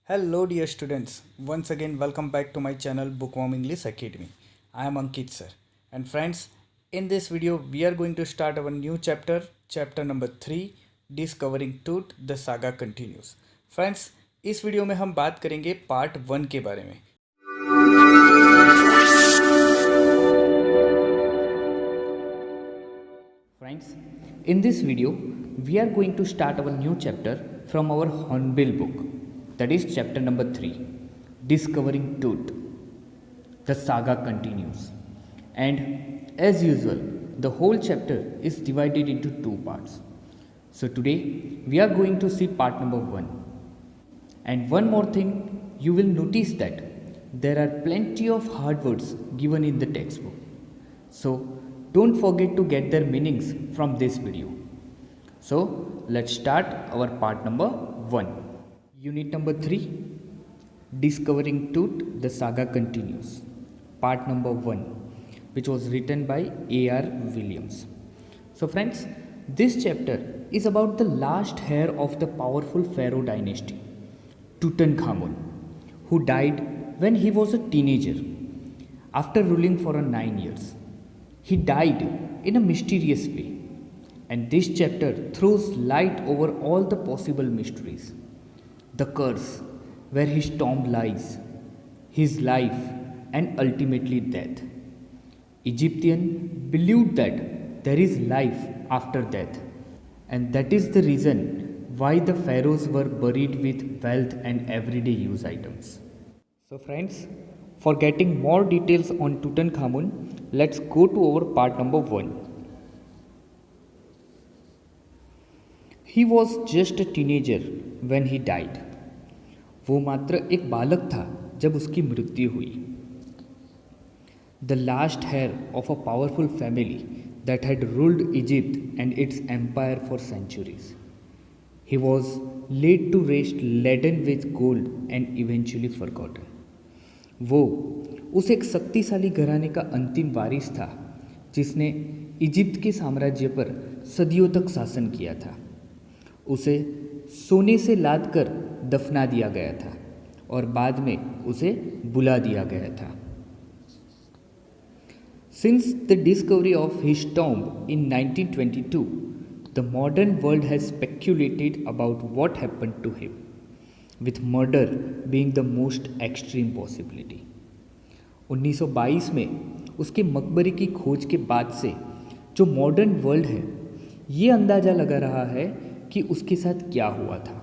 Hello, dear students. Once again, welcome back to my channel Bookworm English Academy. I am Ankit sir. And friends, in this video, we are going to start our new chapter, chapter number 3, Discovering Tooth, the saga continues. Friends, इस video में हम बात करेंगे part 1 के बारे में. Friends, in this video, we are going to start our new chapter from our Hornbill book. That is chapter number 3, Discovering Tooth. The saga continues. And as usual, the whole chapter is divided into two parts. So today, we are going to see part number 1. And one more thing, you will notice that there are plenty of hard words given in the textbook. So don't forget to get their meanings from this video. So let's start our part number 1. Unit number 3, Discovering Tooth, the saga continues. Part number 1, which was written by A.R. Williams. So friends, this chapter is about the last heir of the powerful pharaoh dynasty, Tutankhamun, who died when he was a teenager after ruling for 9 years. He died in a mysterious way, and this chapter throws light over all the possible mysteries. The curse, where his tomb lies, his life, and ultimately death. Egyptians believed that there is life after death, and that is the reason why the pharaohs were buried with wealth and everyday use items. So friends, for getting more details on Tutankhamun, let's go to our part number 1. He was just a teenager when he died. वो मात्र एक बालक था जब उसकी मृत्यु हुई. The last heir of a powerful family that had ruled Egypt and its empire for centuries. He was laid to rest laden with gold and eventually forgotten. वो उस एक शक्तिशाली घराने का अंतिम वारिस था जिसने इजिप्ट के साम्राज्य पर सदियों तक शासन किया था. उसे सोने से लाद कर दफना दिया गया था और बाद में उसे बुला दिया गया था. Since the discovery of his tomb in 1922, the modern world has speculated about what happened to him, with murder being the most extreme possibility. 1922 में उसके मकबरे की खोज के बाद से जो मॉडर्न वर्ल्ड है ये अंदाज़ा लगा रहा है कि उसके साथ क्या हुआ था,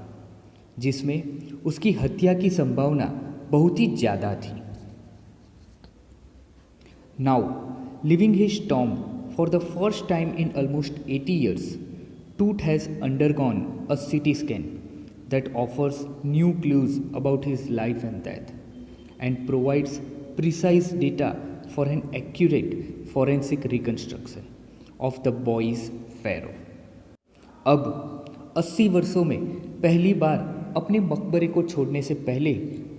जिसमें उसकी हत्या की संभावना बहुत ही ज़्यादा थी. Now living his Tom for the first time in almost 80 years, Tooth has undergone a CT scan that offers new clues about his life and death and provides precise data for an accurate forensic reconstruction of the boy's pharaoh. अब 80 वर्षों में पहली बार अपने मकबरे को छोड़ने से पहले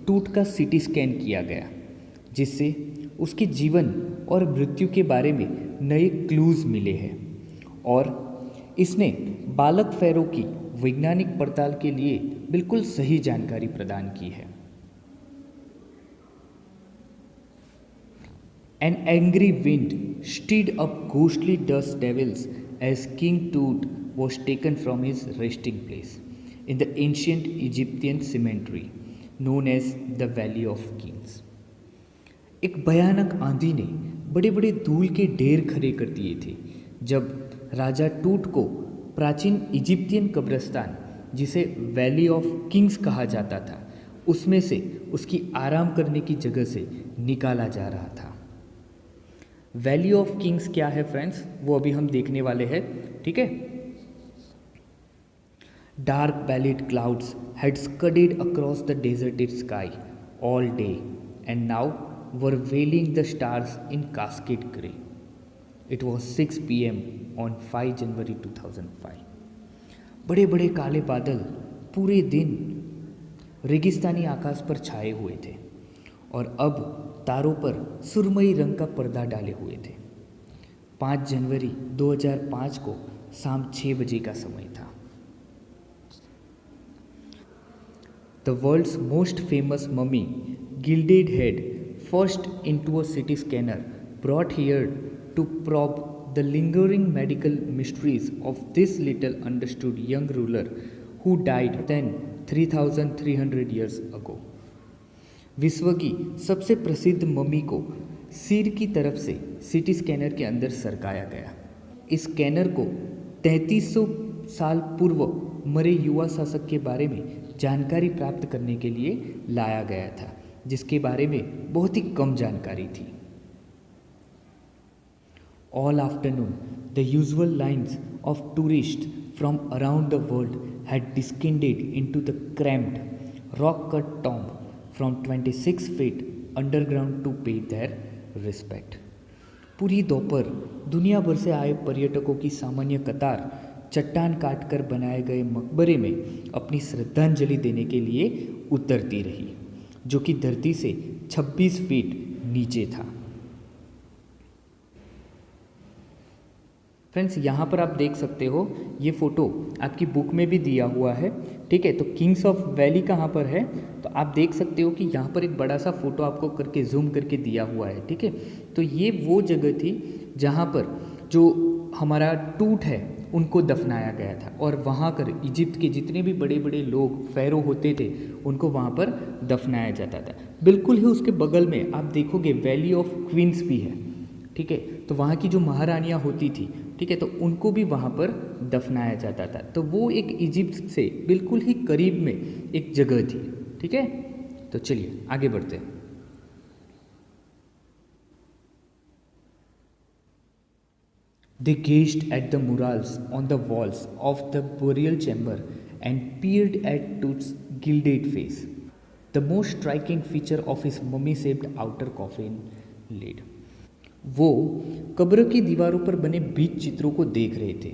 टूट का सीटी स्कैन किया गया, जिससे उसके जीवन और मृत्यु के बारे में नए क्लूज मिले हैं और इसने बालक फेरो की वैज्ञानिक पड़ताल के लिए बिल्कुल सही जानकारी प्रदान की है. An angry wind stirred up ghostly dust devils as King Tut was taken from his resting place in the ancient Egyptian cemetery known as the Valley of Kings. एक भयानक आंधी ने बड़े बड़े धूल के ढेर खड़े कर दिए थे जब राजा टूट को प्राचीन इजिप्तियन कब्रिस्तान, जिसे वैली ऑफ किंग्स कहा जाता था, उसमें से उसकी आराम करने की जगह से निकाला जा रहा था. वैली ऑफ किंग्स क्या है फ्रेंड्स, वो अभी हम देखने वाले हैं. ठीक है. Dark pallid clouds had scudded across the deserted sky all day and now were veiling the stars in cascade grey. It was 6 p.m. on 5 January 2005. बड़े बड़े काले बादल पूरे दिन रेगिस्तानी आकाश पर छाए हुए थे और अब तारों पर सुरमई रंग का पर्दा डाले हुए थे. 5 जनवरी 2005 को शाम 6 बजे का समय था. The world's most famous mummy, gilded head, first into a CT scanner, brought here to probe the lingering medical mysteries of this little understood young ruler who died then 3300 years ago. विश्व की सबसे प्रसिद्ध mummy को सिर की तरफ से सीटी स्कैनर के अंदर सरकाया गया। इस स्कैनर को 3300 साल पूर्व मरे युवा शासक के बारे में जानकारी प्राप्त करने के लिए लाया गया था, जिसके बारे में बहुत ही कम जानकारी थी। All afternoon, the usual lines of tourists from around the world had descended into the cramped, rock-cut tomb from 26 feet underground to pay their respect. पूरी दोपहर दुनिया भर से आए पर्यटकों की सामान्य कतार चट्टान काटकर बनाए गए मकबरे में अपनी श्रद्धांजलि देने के लिए उतरती रही, जो कि धरती से 26 फीट नीचे था। फ्रेंड्स, यहाँ पर आप देख सकते हो, ये फ़ोटो आपकी बुक में भी दिया हुआ है, ठीक है। तो किंग्स ऑफ वैली कहाँ पर है, तो आप देख सकते हो कि यहाँ पर एक बड़ा सा फ़ोटो आपको करके जूम करके दिया हुआ है, ठीक है। तो ये वो जगह थी जहाँ पर जो हमारा टूट है उनको दफनाया गया था, और वहाँ कर इजिप्ट के जितने भी बड़े बड़े लोग फ़ैरो होते थे उनको वहाँ पर दफनाया जाता था। बिल्कुल ही उसके बगल में आप देखोगे वैली ऑफ क्वींस भी है, ठीक है। तो वहाँ की जो महारानियाँ होती थी, ठीक है, तो उनको भी वहाँ पर दफनाया जाता था। तो वो एक इजिप्ट से बिल्कुल ही करीब में एक जगह थी, ठीक है। तो चलिए आगे बढ़ते हैं। They gazed at the murals on the walls of the burial chamber and peered at Tut's gilded face, the most striking feature of his mummy-shaped outer coffin lid. वो कब्र की दीवारों पर बने बीज चित्रों को देख रहे थे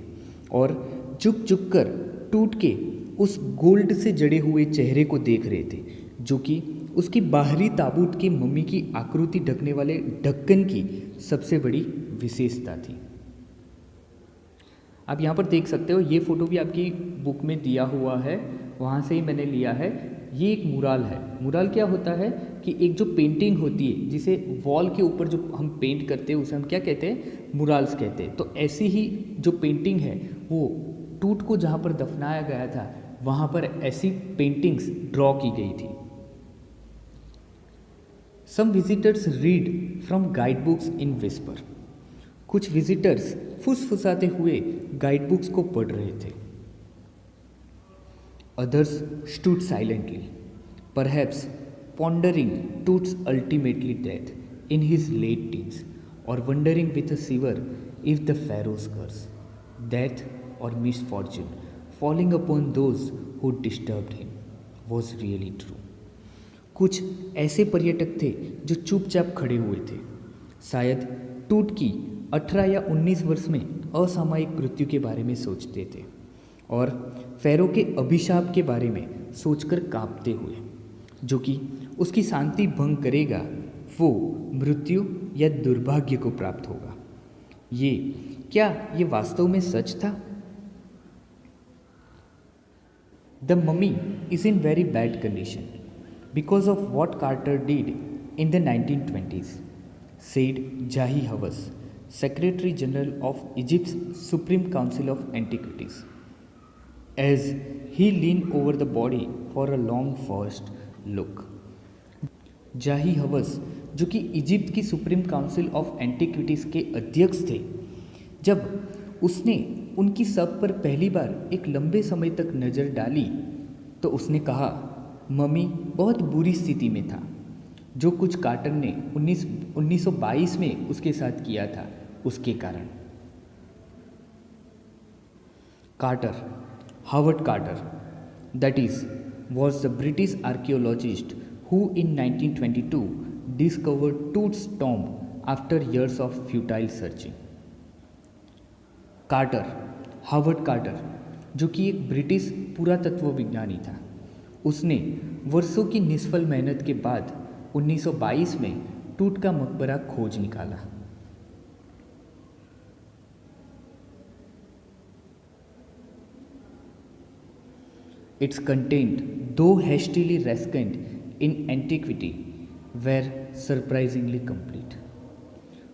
और झुक झुक कर टूट के उस गोल्ड से जड़े हुए चेहरे को देख रहे थे, जो कि उसकी बाहरी ताबूत की मम्मी की आकृति ढकने वाले ढक्कन की सबसे बड़ी विशेषता थी। आप यहाँ पर देख सकते हो, ये फ़ोटो भी आपकी बुक में दिया हुआ है, वहाँ से ही मैंने लिया है। ये एक मुराल है। मुराल क्या होता है कि एक जो पेंटिंग होती है जिसे वॉल के ऊपर जो हम पेंट करते हैं उसे हम क्या कहते हैं, मुराल्स कहते हैं। तो ऐसी ही जो पेंटिंग है वो टूट को जहाँ पर दफनाया गया था वहाँ पर ऐसी पेंटिंग्स ड्रॉ की गई थी। Some visitors read from guide books in whisper. कुछ विजिटर्स फुसफुसाते हुए गाइड बुक्स को पढ़ रहे थे। Others stood silently, perhaps pondering Tut's ultimately death in his late teens, or wondering with a shiver if the Pharaoh's curse, death or misfortune falling upon those who disturbed him was really true. कुछ ऐसे पर्यटक थे जो चुपचाप खड़े हुए थे, शायद टूट की 18 या 19 वर्ष में असामयिक मृत्यु के बारे में सोचते थे और फ़ैरो के अभिशाप के बारे में सोचकर कांपते हुए, जो कि उसकी शांति भंग करेगा, वो मृत्यु या दुर्भाग्य को प्राप्त होगा। ये वास्तव में सच था? The mummy is in very bad condition because of what Carter did in the 1920s, said Zahi Hawass, secretary general of Egypt's supreme council of antiquities, as he leaned over the body for a long first look. जाही हवस, जो कि Egypt की supreme council of antiquities के अध्यक्ष थे, जब उसने उनकी शव पर पहली बार एक लंबे समय तक नज़र डाली तो उसने कहा, मम्मी बहुत बुरी स्थिति में था। जो कुछ कार्टर ने 1922 में उसके साथ किया था उसके कारण। Carter, Howard Carter, that is, was the British archaeologist who in 1922 discovered Tut's tomb after years of futile searching. Carter, Howard Carter, जो कि एक ब्रिटिश पुरातत्व विज्ञानी था, उसने वर्षों की निष्फल मेहनत के बाद 1922 में टूट का मकबरा खोज निकाला। It's contained though hastily rescued in antiquity, were surprisingly complete.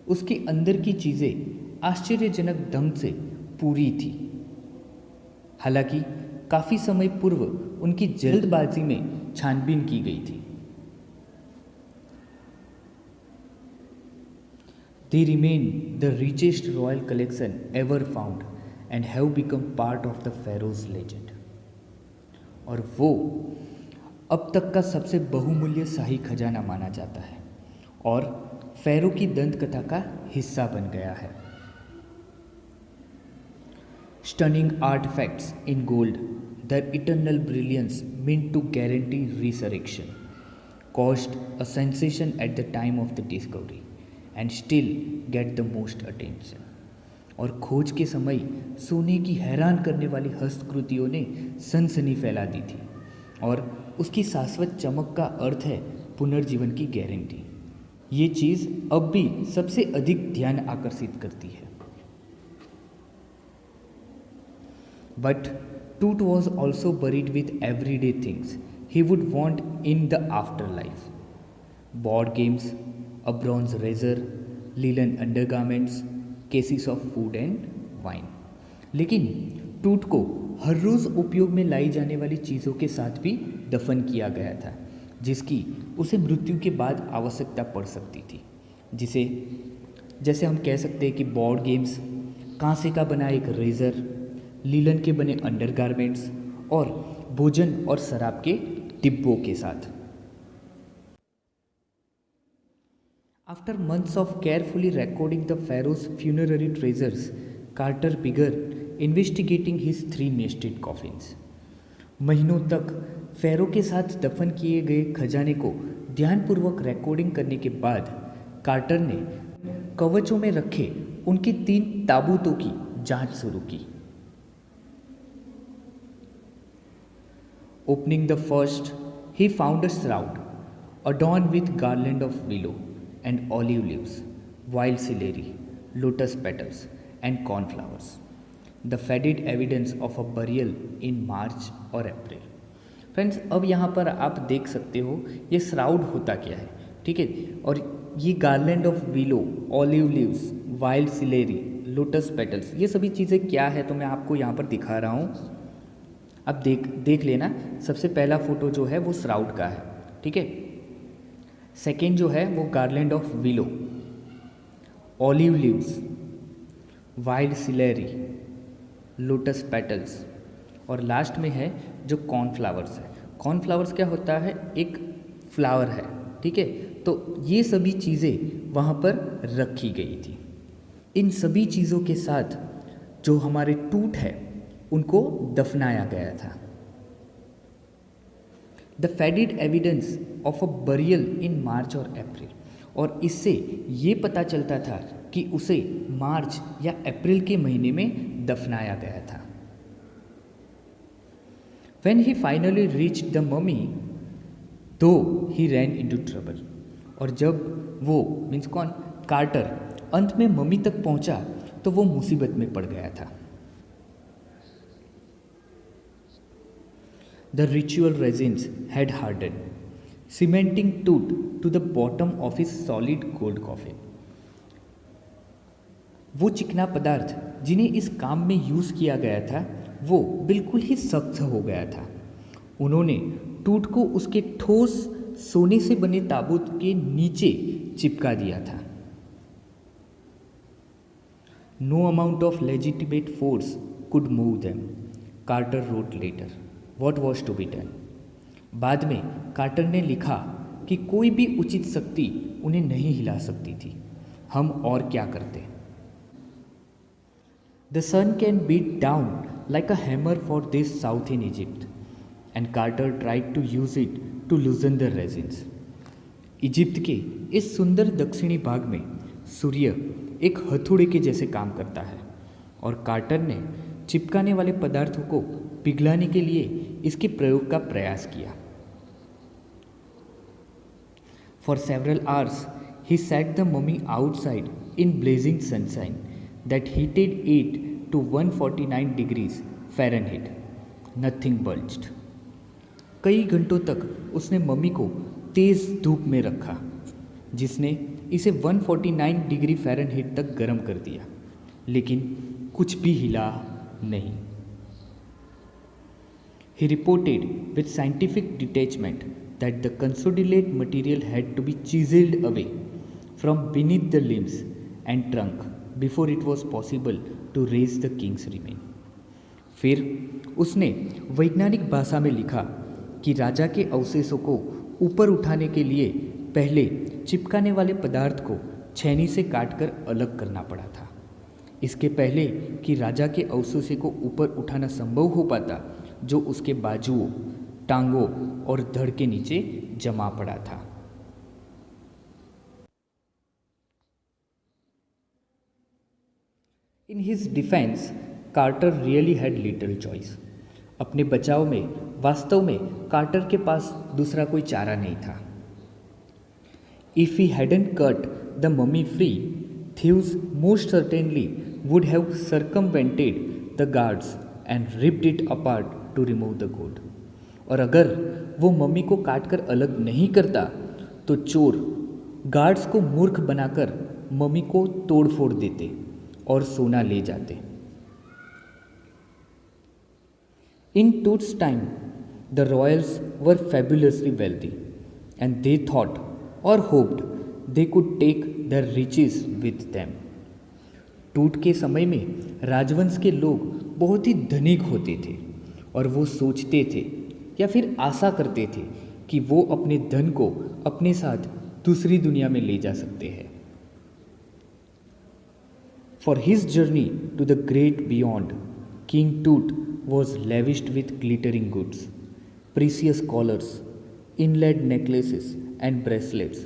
उसके अंदर की चीज़ें आश्चर्यजनक ढंग से पूरी थी, हालांकि काफ़ी समय पूर्व उनकी जल्दबाजी में छानबीन की गई थी। They remain the richest royal collection ever found and have become part of the Pharaoh's legend. और वो अब तक का सबसे बहुमूल्य शाही खजाना माना जाता है और फ़ैरो की दंत कथा का हिस्सा बन गया है। Stunning artifacts in gold, their eternal brilliance meant to guarantee resurrection, caused a sensation at the time of the discovery and still get the most attention. और खोज के समय सोने की हैरान करने वाली हस्तकृतियों ने सनसनी फैला दी थी और उसकी शाश्वत चमक का अर्थ है पुनर्जीवन की गारंटी। ये चीज़ अब भी सबसे अधिक ध्यान आकर्षित करती है। But Tut was also buried with everyday things he would want in the afterlife. Board games, a bronze razor, linen undergarments, cases of food and wine. लेकिन टूट को हर रोज़ उपयोग में लाई जाने वाली चीज़ों के साथ भी दफन किया गया था, जिसकी उसे मृत्यु के बाद आवश्यकता पड़ सकती थी। जैसे हम कह सकते हैं कि बोर्ड गेम्स, कांसे का बना एक रेज़र, लीलन के बने अंडरगारमेंट्स और भोजन और शराब के डिब्बों के साथ। After months of carefully recording the pharaoh's funerary treasures, Carter began investigating his 3 nested coffins. महीनों तक फ़ैरो के साथ दफन किए गए खजाने को ध्यानपूर्वक रिकॉर्डिंग करने के बाद कार्टर ने कवचों में रखे उनके 3 ताबूतों की जांच शुरू की। Opening the first, he found a shroud adorned with garland of willow and olive leaves, wild celery, lotus petals, and cornflowers. The faded evidence of a burial in March or April. Friends, अब यहाँ पर आप देख सकते हो ये shroud होता क्या है, ठीक है। और ये garland of willow, olive leaves, wild celery, lotus petals, ये सभी चीज़ें क्या है तो मैं आपको यहाँ पर दिखा रहा हूँ। अब देख लेना। सबसे पहला फ़ोटो जो है वो श्राउड का है, ठीक है। सेकेंड जो है वो garland of willow, olive leaves, wild celery, lotus petals और लास्ट में है जो कॉर्नफ्लावर्स है। कॉर्नफ्लावर्स क्या होता है? एक फ्लावर है, ठीक है। तो ये सभी चीज़ें वहाँ पर रखी गई थी। इन सभी चीज़ों के साथ जो हमारे टूट है उनको दफनाया गया था। The faded evidence of a burial in March और अप्रैल, और इससे ये पता चलता था कि उसे मार्च या अप्रैल के महीने में दफनाया गया था। When he finally reached the mummy, though he ran into trouble, और जब वो मीन्स कौन, कार्टर, अंत में मम्मी तक पहुंचा तो वो मुसीबत में पड़ गया था। The ritual resins had hardened, cementing Tut to the bottom of his solid gold coffin. वो चिकना पदार्थ जिन्हें इस काम में यूज़ किया गया था वो बिल्कुल ही सख्त हो गया था। उन्होंने टूट को उसके ठोस सोने से बने ताबूत के नीचे चिपका दिया था। No amount of legitimate force could move them, Carter wrote later. What was to be done? बाद में कार्टर ने लिखा कि कोई भी उचित शक्ति उन्हें नहीं हिला सकती थी। हम और क्या करते? The sun can beat down like a hammer for this south in Egypt, and Carter tried to use it to loosen the resins. Egypt के इस सुंदर दक्षिणी भाग में सूर्य एक हथौड़े के जैसे काम करता है और कार्टर ने चिपकाने वाले पदार्थों को पिघलाने के लिए इसके प्रयोग का प्रयास किया। For several hours, he set the mummy outside in blazing sunshine that heated it to 149 degrees Fahrenheit. Nothing bulged. कई घंटों तक उसने मम्मी को तेज़ धूप में रखा, जिसने इसे 149 डिग्री फ़ारेनहीट तक गर्म कर दिया, लेकिन कुछ भी हिला नहीं। He reported with scientific detachment that the consolidated material had to be chiseled away from beneath the limbs and trunk before it was possible to raise the king's remain. फिर उसने वैज्ञानिक भाषा में लिखा कि राजा के अवशेषों को ऊपर उठाने के लिए पहले चिपकाने वाले पदार्थ को छेनी से काटकर अलग करना पड़ा था। इसके पहले कि राजा के अवशेषों को ऊपर उठाना संभव हो पाता, जो उसके बाजुओं, टांगों और धड़ के नीचे जमा पड़ा था। In his defence Carter really had little choice. अपने बचाव में वास्तव में कार्टर के पास दूसरा कोई चारा नहीं था। If he hadn't cut the mummy free, thieves most certainly would have circumvented the guards and ripped it apart to remove the gold. और अगर वो मम्मी को काटकर अलग नहीं करता तो चोर गार्ड्स को मूर्ख बनाकर मम्मी को तोड़ फोड़ देते और सोना ले जाते। In Tooth's time, the royals were fabulously wealthy, and they thought or hoped they could take their riches with them. टूट के समय में राजवंश के लोग बहुत ही धनिक होते थे और वो सोचते थे या फिर आशा करते थे कि वो अपने धन को अपने साथ दूसरी दुनिया में ले जा सकते हैं। For his journey to the great beyond, King Tut was lavished with glittering goods, precious collars, inlaid necklaces and bracelets,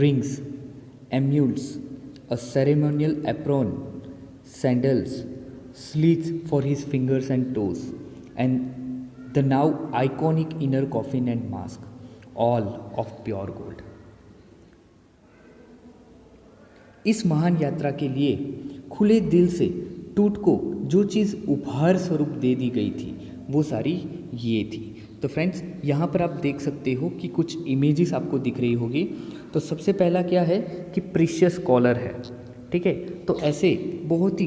rings, amulets, a ceremonial apron, sandals, slits for his fingers and toes, and the now iconic inner coffin and mask, all of pure gold. इस महान यात्रा के लिए खुले दिल से टूट को जो चीज़ उपहार स्वरूप दे दी गई थी वो सारी ये थी। तो फ्रेंड्स, यहाँ पर आप देख सकते हो कि कुछ इमेजेस आपको दिख रही होगी। तो सबसे पहला क्या है कि प्रीशियस कॉलर है, ठीक है। तो ऐसे बहुत ही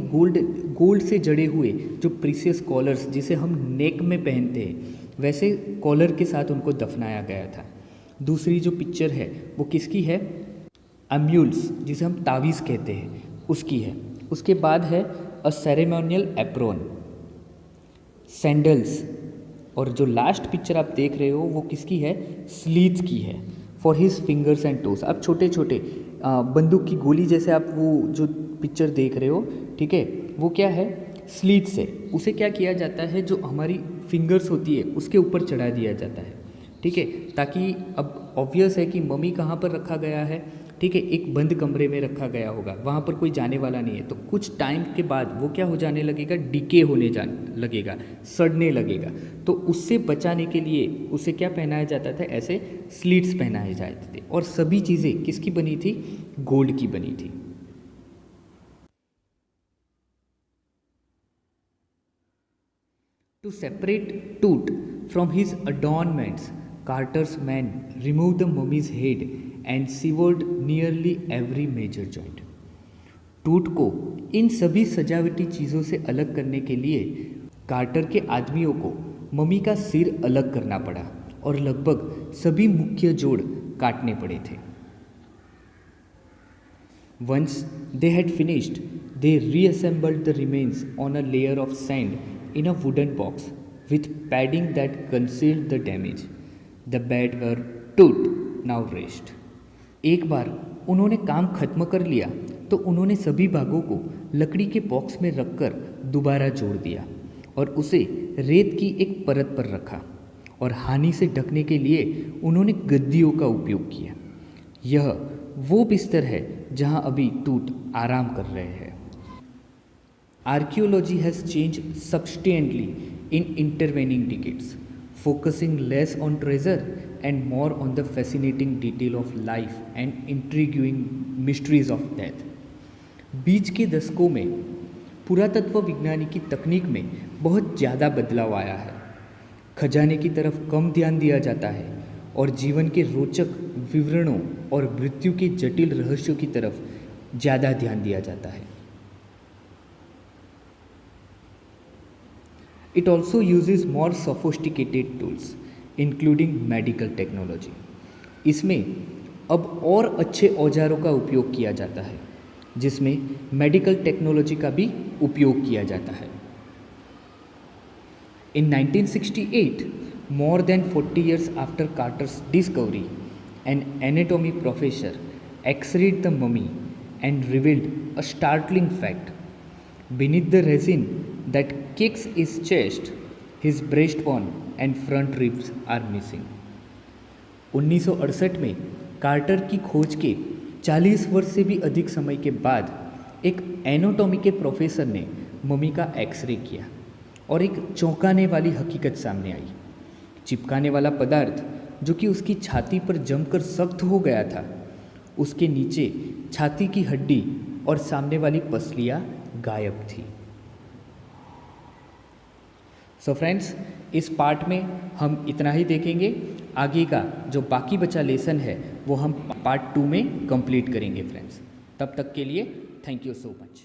गोल्ड से जड़े हुए जो प्रीशियस कॉलर्स जिसे हम नेक में पहनते हैं, वैसे कॉलर के साथ उनको दफनाया गया था। दूसरी जो पिक्चर है वो किसकी है? अम्यूल्स, जिसे हम तावीज़ कहते हैं, उसकी है। उसके बाद है अ सेरेमोनियल एप्रोन, सैंडल्स, और जो लास्ट पिक्चर आप देख रहे हो वो किसकी है? स्लीट्स की है, for his fingers and toes. अब छोटे छोटे बंदूक की गोली जैसे आप वो जो पिक्चर देख रहे हो, ठीक है, वो क्या है? स्लीट्स है। उसे क्या किया जाता है, जो हमारी फिंगर्स होती है उसके ऊपर चढ़ा दिया जाता है, ठीक है, ताकि अब ऑब्वियस है कि मम्मी कहाँ पर रखा गया है, ठीक है, एक बंद कमरे में रखा गया होगा, वहाँ पर कोई जाने वाला नहीं है। तो कुछ टाइम के बाद वो क्या हो जाने लगेगा? डिके होने जाने लगेगा, सड़ने लगेगा। तो उससे बचाने के लिए उसे क्या पहनाया जाता था? ऐसे स्लीट्स पहनाए जाते थे। और सभी चीज़ें किसकी बनी थी? गोल्ड की बनी थी। To separate Tut from his adornments, Carter's men removed the mummy's head and severed nearly every major joint. टूट को इन सभी सजावटी चीज़ों से अलग करने के लिए कार्टर के आदमियों को मम्मी का सिर अलग करना पड़ा और लगभग सभी मुख्य जोड़ काटने पड़े थे। Once they had finished, they reassembled the remains on a layer of sand in a wooden box with padding that concealed the damage. The bed were Tut now rest. एक बार उन्होंने काम खत्म कर लिया तो उन्होंने सभी भागों को लकड़ी के बॉक्स में रखकर दोबारा जोड़ दिया और उसे रेत की एक परत पर रखा और हानि से ढकने के लिए उन्होंने गद्दियों का उपयोग किया। यह वो बिस्तर है जहां अभी टूट आराम कर रहे हैं। Archaeology has changed substantially in intervening decades, focusing less on treasure and more on the fascinating detail of life and intriguing mysteries of death. बीच के दशकों में पुरातत्व विज्ञानी की तकनीक में बहुत ज़्यादा बदलाव आया है। खजाने की तरफ कम ध्यान दिया जाता है और जीवन के रोचक विवरणों और मृत्यु के जटिल रहस्यों की तरफ ज़्यादा ध्यान दिया जाता है। It also uses more sophisticated tools, including medical technology. इसमें अब और अच्छे औजारों का उपयोग किया जाता है, जिसमें मेडिकल टेक्नोलॉजी का भी उपयोग किया जाता है। In 1968, more than 40 years after Carter's discovery, an anatomy professor X-rayed the mummy and revealed a startling fact. Beneath the resin that cakes his chest, his breastbone and front ribs are missing. 1968 में quarter की खोज के 40 वर्ष से भी अधिक समय के बाद एक एनाटॉमी के प्रोफेसर ने मम्मी का एक्सरे किया और एक चौंकाने वाली हकीकत सामने आई। चिपकाने वाला पदार्थ जो कि उसकी छाती पर जमकर सख्त हो गया था, उसके नीचे छाती की हड्डी और सामने वाली पसलियाँ गायब थी। सो फ्रेंड्स, इस पार्ट में हम इतना ही देखेंगे। आगे का जो बाकी बचा लेसन है वो हम पार्ट 2 में कंप्लीट करेंगे फ्रेंड्स। तब तक के लिए थैंक यू सो मच।